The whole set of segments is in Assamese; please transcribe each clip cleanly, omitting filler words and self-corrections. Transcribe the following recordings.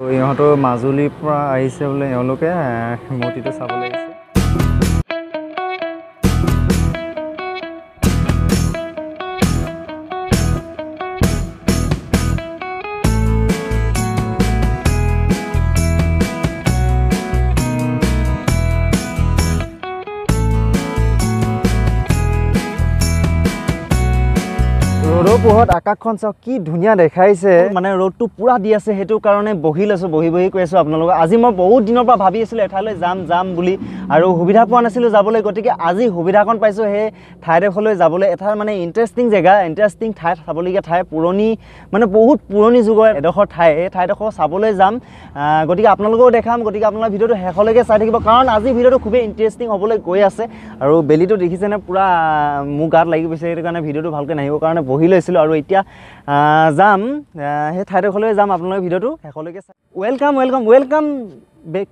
ইহঁতৰ মাজুলীৰ পৰা আহিছে বোলে এওঁলোকে মূৰ্তিটো চাবলৈ আহিছে। ৰ'দৰ পোহৰত আকাশখন চাওক কি ধুনীয়া দেখাইছে, মানে ৰ'দটো পুৰা দি আছে, সেইটো কাৰণে বহি লৈছোঁ, বহি কৈ আছোঁ আপোনালোকক। আজি মই বহুত দিনৰ পৰা ভাবি আছিলোঁ এঠাইলৈ যাম বুলি, আৰু সুবিধা পোৱা নাছিলোঁ যাবলৈ, গতিকে আজি সুবিধাকণ পাইছোঁ সেই ঠাইডোখৰলৈ যাবলৈ। এটা মানে ইণ্টাৰেষ্টিং জেগা, ইণ্টাৰেষ্টিং ঠাই, চাবলগীয়া ঠাই, পুৰণি মানে বহুত পুৰণি যুগৰ এডোখৰ ঠাই, এই ঠাইডোখৰ চাবলৈ যাম। গতিকে আপোনালোকেও দেখাম, গতিকে আপোনালোকে ভিডিঅ'টো শেষলৈকে চাই থাকিব, কাৰণ আজি ভিডিঅ'টো খুবেই ইণ্টাৰেষ্টিং হ'বলৈ গৈ আছে। আৰু বেলিটো দেখিছেনে পুৰা মোৰ গাত লাগি গৈছে, সেইটো কাৰণে ভিডিঅ'টো ভালকৈ নাহিবৰ কাৰণে বহি লৈছিলোঁ। আৰু এতিয়া যাম সেই ঠাইডোখৰলৈ যাম, আপোনালোকে ভিডিঅ'টো শেষলৈকে চাই। Welcome back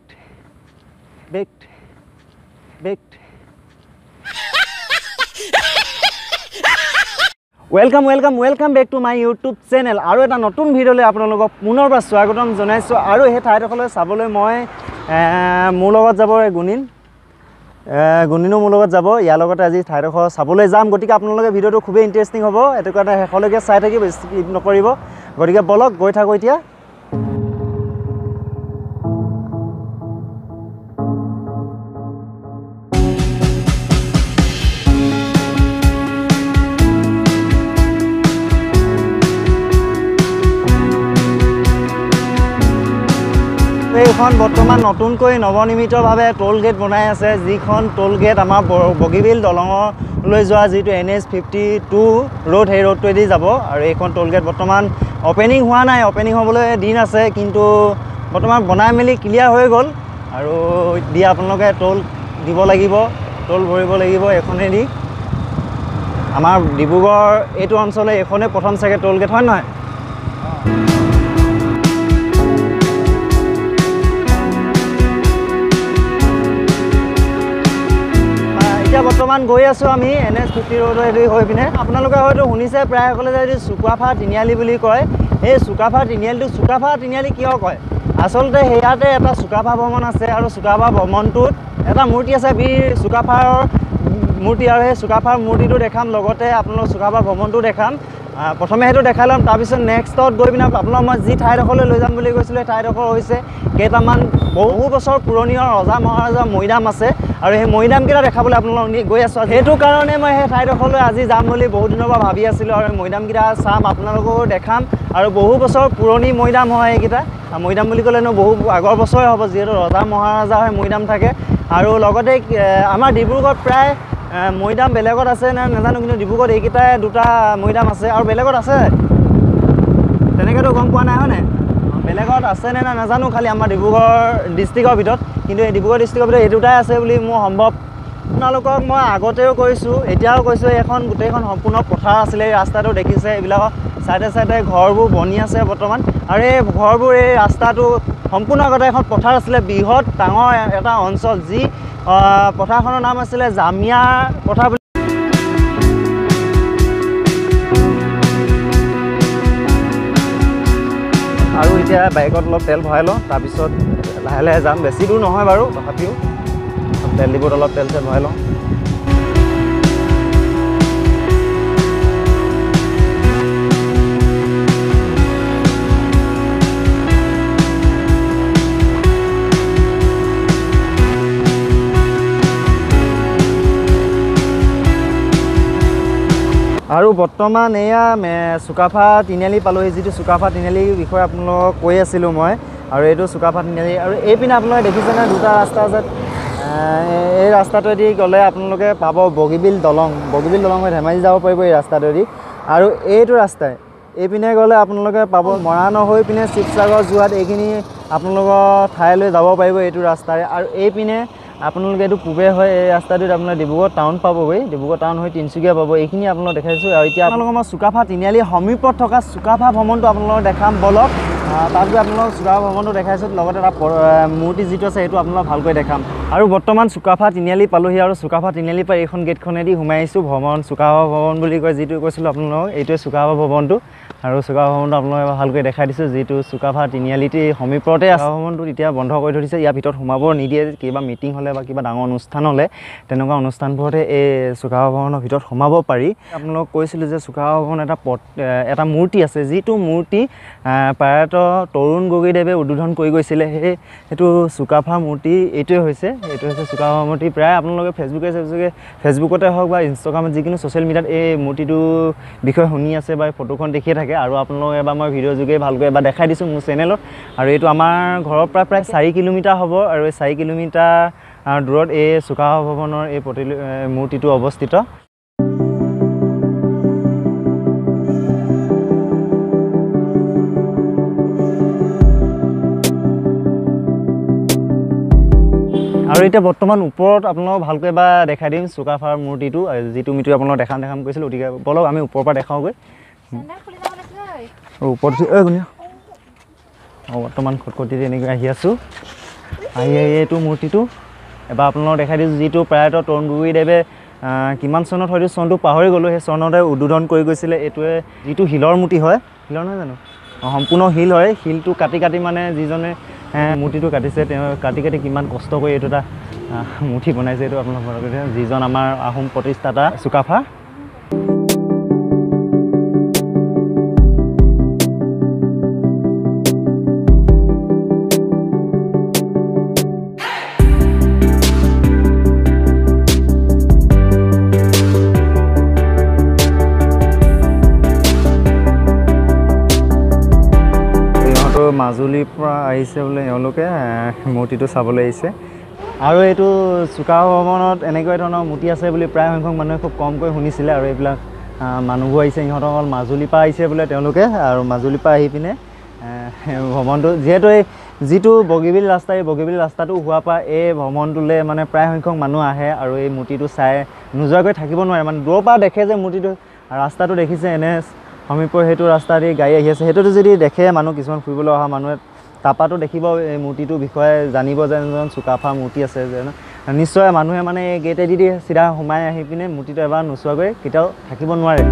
welcome back to my YouTube channel. আৰু এটা নতুন ভিডিঅ'লৈ আপোনালোকক পুনৰবাৰ স্বাগতম জনাইছোঁ। আৰু সেই ঠাইডোখৰলৈ চাবলৈ মই মোৰ লগত যাব গুণিনো মোৰ লগত যাব, ইয়াৰ লগতে আজি ঠাইডোখৰ চাবলৈ যাম। গতিকে আপোনালোকে ভিডিঅ'টো খুবেই ইণ্টাৰেষ্টিং হ'ব, সেইটো কাৰণে শেষলৈকে চাই থাকিব, স্কিপ নকৰিব। গতিকে বলক গৈ থাকোঁ এতিয়া। এইখন বৰ্তমান নতুনকৈ নৱনিৰ্মিতভাৱে টোল গেট বনাই আছে, যিখন টোল গেট আমাৰ বগীবিল দলঙলৈ যোৱা যিটো NH52 ৰোড, সেই ৰোডটোৱেদি যাব। আৰু এইখন টোল গেট বৰ্তমান অপেনিং হোৱা নাই, অপেনিং হ'বলৈ দিন আছে, কিন্তু বৰ্তমান বনাই মেলি ক্লিয়াৰ হৈ গ'ল। আৰু এতিয়া আপোনালোকে টোল দিব লাগিব, টোল ভৰিব লাগিব এইখনেদি। আমাৰ ডিব্ৰুগড় এইটো অঞ্চলে এইখনেই প্ৰথম চাগে টোল গেট, হয় নহয়? বৰ্তমান গৈ আছোঁ আমি NH50 ৰোডেদি হৈ পিনে। আপোনালোকে হয়তো শুনিছে প্ৰায়সকলে যদি চুকাফা তিনিআলি বুলি কয়, সেই চুকাফা তিনিআলি কিয় কয়? আচলতে সেয়াতে এটা চুকাফা ভ্ৰমণ আছে, আৰু চুকাফা ভ্ৰমণটোত এটা মূৰ্তি আছে, বীৰ চুকাফাৰ মূৰ্তি। আৰু সেই চুকাফাৰ মূৰ্তিটো দেখাম, লগতে আপোনালোক চুকাফা ভ্ৰমণটো দেখাম। প্ৰথমে সেইটো দেখাই ল'ম, তাৰপিছত নেক্সটত গৈ পিনে আপোনালোক মই যি ঠাইডোখৰলৈ লৈ যাম বুলি কৈছিলোঁ, সেই ঠাইডোখৰ হৈছে কেইটামান বহু বছৰ পুৰণি ৰজা মহাৰজাৰ মৈদাম আছে, আৰু সেই মৈদামকেইটা দেখাবলৈ আপোনালোক গৈ আছোঁ। সেইটো কাৰণে মই সেই ঠাইডোখৰলৈ আজি যাম বুলি বহুত দিনৰ পৰা ভাবি আছিলোঁ, আৰু মৈদামকেইটা চাম, আপোনালোককো দেখাম। আৰু বহু বছৰ পুৰণি মৈদাম হয় এইকেইটা, মৈদাম বুলি ক'লেনো বহু আগৰ বছৰে হ'ব, যিহেতু ৰজা মহাৰজাৰ হয় মৈদাম থাকে। আৰু লগতে আমাৰ ডিব্ৰুগড়ত প্ৰায় মৈদাম বেলেগত আছে নে নাজানো, কিন্তু ডিব্ৰুগড়ত এইকেইটাই দুটা মৈদাম আছে, আৰু বেলেগত আছে তেনেকৈতো গম পোৱা নাই, হয়নে? বেলেগত আছে নে নাজানো, খালি আমাৰ ডিব্ৰুগড় ডিষ্ট্ৰিক্টৰ ভিতৰত, কিন্তু এই ডিব্ৰুগড় ডিষ্ট্ৰিক্টৰ ভিতৰত এই দুটাই আছে বুলি মোৰ সম্ভৱ। আপোনালোকক মই আগতেও কৈছোঁ, এতিয়াও কৈছোঁ, এইখন গোটেইখন সম্পূৰ্ণ পথাৰ আছিলে। এই ৰাস্তাটো দেখিছে, এইবিলাকৰ চাইডে ঘৰবোৰ বনি আছে বৰ্তমান, আৰু এই ঘৰবোৰ এই ৰাস্তাটো সম্পূৰ্ণ আগতে এখন পথাৰ আছিলে, বৃহৎ ডাঙৰ এটা অঞ্চল, যি পথাৰখনৰ নাম আছিলে জামিয়া পথাৰ বুলি। আৰু এতিয়া বাইকত অলপ তেল ভৰাই লওঁ, তাৰপিছত লাহে লাহে যাম। বেছি দূৰ নহয় বাৰু, তথাপিও তেল ডিপুত অলপ তেল ভৰাই লওঁ। আৰু বৰ্তমান এয়া চুকাফা তিনিআলি পালোহি, যিটো চুকাফা তিনিআলিৰ বিষয়ে আপোনালোকক কৈ আছিলোঁ মই। আৰু এইটো চুকাফা তিনিআলি, আৰু এইপিনে আপোনালোকে দেখিছেনে দুটা ৰাস্তা আছে। এই ৰাস্তাটোৱেদি গ'লে আপোনালোকে পাব বগীবিল দলং হৈ ধেমাজি যাব পাৰিব এই ৰাস্তাটোৱেদি। আৰু এইটো ৰাস্তাই এইপিনে গ'লে আপোনালোকে পাব মৰাণ হৈ পিনে শিৱসাগৰ যোৱাত, এইখিনি আপোনালোকৰ ঠাইলৈ যাব পাৰিব এইটো ৰাস্তাৰে। আৰু এইপিনে আপোনালোকে এইটো পূবে হয়, এই ৰাস্তাটোত আপোনালোকে ডিব্ৰুগড় টাউন পাবগৈ, ডিব্ৰুগড় টাউন হৈ তিনিচুকীয়া পাব। এইখিনি আপোনালোক দেখাইছোঁ। আৰু এতিয়া আপোনালোকক মই চুকাফা তিনিআলিৰ সমীপত থকা চুকাফা ভ্ৰমণটো আপোনালোকক দেখাম, বলক। তাত গৈ আপোনালোকক চুকাফা ভ্ৰমণটো দেখাইছোঁ, লগতে এটা মূৰ্তি যিটো আছে সেইটো আপোনালোকক ভালকৈ দেখাম। আৰু বৰ্তমান চুকাফা তিনিআলি পালোহি, আৰু চুকাফা তিনিআলিৰ পৰা এইখন গেটখনেদি সোমাই আহিছোঁ। চুকাফা ভৱন বুলি কয়, যিটো কৈছিলোঁ আপোনালোকক, এইটোৱে চুকাফা ভৱনটো। আৰু চুকাফা ভৱনটো আপোনালোকে ভালকৈ দেখাই দিছোঁ যিটো চুকাফা তিনিআলিটি সমীপতে চুকাফা ভৱনটো এতিয়া বন্ধ কৰি থৈ দিছে ইয়াৰ ভিতৰত সোমাব নিদিয়ে কিবা মিটিং হ'লে বা কিবা ডাঙৰ অনুষ্ঠান হ'লে তেনেকুৱা অনুষ্ঠানবোৰতে এই চুকাফা ভৱনৰ ভিতৰত সোমাব পাৰি আপোনালোকক কৈছিলোঁ যে চুকাফা ভৱন এটা মূৰ্তি আছে যিটো মূৰ্তি প্ৰয়াত তৰুণ গগৈদেৱে উদ্বোধন কৰি গৈছিলে সেইটো চুকাফা মূৰ্তি এইটোৱে হৈছে চুকাফা মূৰ্তি প্ৰায় আপোনালোকে ফেচবুকতে হওক বা ইনষ্টাগ্ৰামত যিকোনো ছ'চিয়েল মিডিয়াত এই মূৰ্তিটোৰ বিষয়ে শুনি আছে বা ফটোখন দেখিয়ে থাকে আৰু আপোনালোকে এবাৰ মই ভিডিঅ' যোগে ভালকৈ এবাৰ দেখাই দিছোঁ মোৰ চেনেলত আৰু এইটো আমাৰ ঘৰৰ পৰা প্ৰায় 4 কিলোমিটাৰ হ'ব আৰু এই 4 কিলোমিটাৰ দূৰত এই চুকাফা ভৱনৰ এই মূৰ্তিটো অৱস্থিত আৰু এতিয়া বৰ্তমান ওপৰত আপোনালোকক ভালকৈ এবাৰ দেখাই দিম চুকাফাৰ মূৰ্তিটো যিটো মূৰ্তি আপোনালোকক দেখাম কৈছিলোঁ গতিকে বলক আমি ওপৰৰ পৰা দেখাওঁগৈ ওপৰত বৰ্তমান খটখটিতে এনেকৈ আহি আছোঁ এইটো মূৰ্তিটো এবাৰ আপোনালোকক দেখাই দিছোঁ যিটো প্ৰয়াত তৰুণ গগৈদেৱে কিমান চনত হয়তো চনটো পাহৰি গ'লোঁ সেই চনতে উদ্বোধন কৰি গৈছিলে এইটোৱে যিটো শিলৰ মূৰ্তি হয় শিলৰ নহয় জানো সম্পূৰ্ণ শিল হয় শিলটো কাটি মানে যিজনে মূৰ্তিটো কাটিছে তেওঁ কাটি কিমান কষ্ট কৰি এইটো এটা মূৰ্তি বনাইছে এইটো আপোনালোকৰ যিজন আমাৰ আহোম প্ৰতিষ্ঠাতা চুকাফা মাজুলীৰ পৰা আহিছে বোলে এওঁলোকে মূৰ্তিটো চাবলৈ আহিছে আৰু এইটো চুকাফা ভৱনত এনেকুৱা ধৰণৰ মূৰ্তি আছে বুলি প্ৰায় সংখ্যক মানুহে খুব কমকৈ শুনিছিলে আৰু এইবিলাক মানুহবোৰ আহিছে ইহঁতৰ অকল মাজুলীৰ পৰা আহিছে বোলে তেওঁলোকে আৰু মাজুলীৰ পৰা আহি পিনে ভৱনটো যিহেতু এই যিটো বগীবিল ৰাস্তা এই বগীবিল ৰাস্তাটো হোৱাৰ পৰা এই ভৱনটোলৈ মানে প্ৰায় সংখ্যক মানুহ আহে আৰু এই মূৰ্তিটো চাই নোযোৱাকৈ থাকিব নোৱাৰে মানে দূৰৰ পৰা দেখে যে মূৰ্তিটো ৰাস্তাটো দেখিছে এনে সমীপৰ সেইটো ৰাস্তা দি গাড়ী আহি আছে সেইটোতো যদি দেখে মানুহ কিছুমান ফুৰিবলৈ অহা মানুহে তাৰপৰাতো দেখিব এই মূৰ্তিটোৰ বিষয়ে জানিব যে এজন চুকাফা মূৰ্তি আছে যে নিশ্চয় মানুহে মানে এই গেটেদি চিধা সোমাই আহি পিনে মূৰ্তিটো এবাৰ নোচোৱাকৈ কেতিয়াও থাকিব নোৱাৰে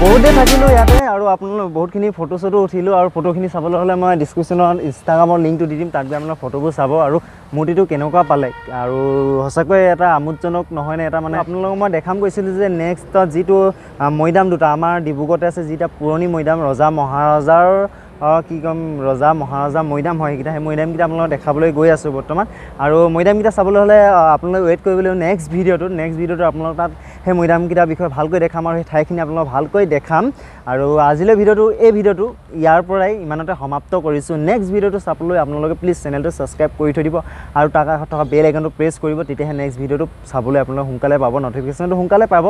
বহুত দেৰি থাকিলোঁ ইয়াতে আৰু আপোনালোক বহুতখিনি ফটো চটো উঠিলোঁ আৰু ফটোখিনি চাবলৈ হ'লে মই ডিছক্ৰিপশ্যনত ইনষ্টাগ্ৰামৰ লিংকটো দি দিম তাত গৈ আপোনালোক ফটোবোৰ চাব আৰু মূৰ্তিটো কেনেকুৱা পালে আৰু সঁচাকৈ এটা আমোদজনক নহয়নে এটা মানে আপোনালোকক মই দেখাম কৈছিলোঁ যে নেক্সটত যিটো মৈদাম দুটা আমাৰ ডিব্ৰুগড়তে আছে যিটা পুৰণি মৈদাম ৰজা মহাৰজাৰ কি ক'ম ৰজা মহাৰজা মৈদাম হয় সেইকেইটা সেই মৈদামকেইটা আপোনালোকক দেখাবলৈ গৈ আছোঁ বৰ্তমান আৰু মৈদামকেইটা চাবলৈ হ'লে আপোনালোকে ৱেইট কৰিবলৈ নেক্সট ভিডিঅ'টো আপোনালোক তাত সেই মৈদামকেইটাৰ বিষয়ে ভালকৈ দেখাম আৰু সেই ঠাইখিনি আপোনালোকক ভালকৈ দেখাম আৰু আজিলৈ এই ভিডিঅ'টো ইয়াৰ পৰাই ইমানতে সমাপ্ত কৰিছোঁ নেক্সট ভিডিঅ'টো চাবলৈ আপোনালোকে প্লিজ চেনেলটো ছাবস্ক্ৰাইব কৰি থৈ দিব আৰু তাৰ কাষত থকা বেল আইকনটো প্ৰেছ কৰিব তেতিয়াহে নেক্সট ভিডিঅ'টো চাবলৈ আপোনালোকে সোনকালে পাব নটিফিকেশ্যনটো সোনকালে পাব